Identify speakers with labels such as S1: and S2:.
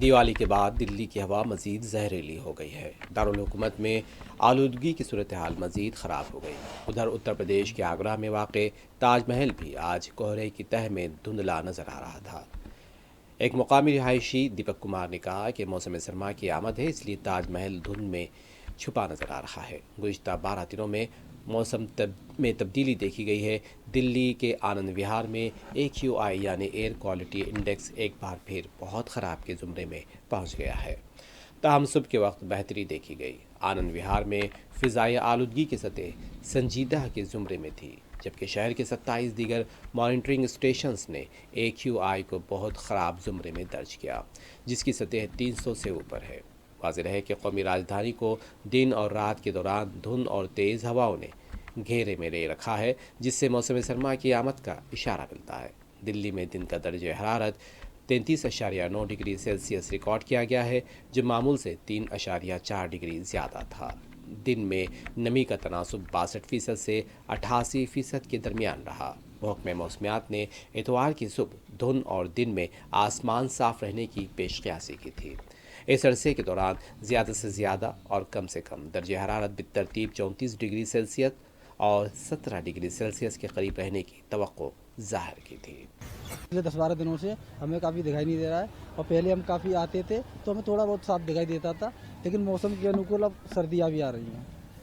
S1: دیوالی کے بعد دلی کی ہوا مزید زہریلی ہو گئی ہے۔ دارالحکومت میں آلودگی کی صورتحال مزید خراب ہو گئی۔ ادھر اتر پردیش کے آگرہ میں واقع تاج محل بھی آج کوہرے کی تہہ میں دھندلا نظر آ رہا تھا۔ ایک مقامی رہائشی دیپک کمار نے کہا کہ موسم سرما کی آمد ہے، اس لیے تاج محل دھند میں چھپا نظر آ رہا ہے۔ گزشتہ 12 دنوں میں موسم میں تبدیلی دیکھی گئی ہے۔ دلی کے آنند وہار میں AQI یعنی ایئر کوالٹی انڈیکس ایک بار پھر بہت خراب کے زمرے میں پہنچ گیا ہے۔ تاہم صبح کے وقت بہتری دیکھی گئی۔ آنند وہار میں فضائی آلودگی کی سطح سنجیدہ کے زمرے میں تھی، جبکہ شہر کے 27 دیگر مانیٹرنگ اسٹیشنز نے AQI کو بہت خراب زمرے میں درج کیا، جس کی سطح 300 سے اوپر ہے۔ واضح ہے کہ قومی راجدھانی کو دن اور رات کے دوران دھند اور تیز ہواؤں نے گھیرے میں لے رکھا ہے، جس سے موسم سرما کی آمد کا اشارہ ملتا ہے۔ دلی میں دن کا درجہ حرارت 33.9 ڈگری سیلسیس ریکارڈ کیا گیا ہے، جو معمول سے 3.4 ڈگری زیادہ تھا۔ دن میں نمی کا تناسب 62% سے 88% کے درمیان رہا۔ محکمہ موسمیات نے اتوار کی صبح دھند اور دن میں آسمان صاف رہنے کی پیش قیاسی کی تھی۔ اس عرصے کے دوران زیادہ سے زیادہ اور کم سے کم درجہ حرارت بالترتیب 34 ڈگری سیلسیس اور 17 ڈگری سیلسیس کے قریب رہنے کی توقع ظاہر کی تھی۔
S2: پچھلے 10-12 دنوں سے ہمیں کافی دکھائی نہیں دے رہا ہے، اور پہلے ہم کافی آتے تھے تو ہمیں تھوڑا بہت صاف دکھائی دیتا تھا، لیکن موسم کے انوکول اب سردیاں بھی آ رہی ہیں۔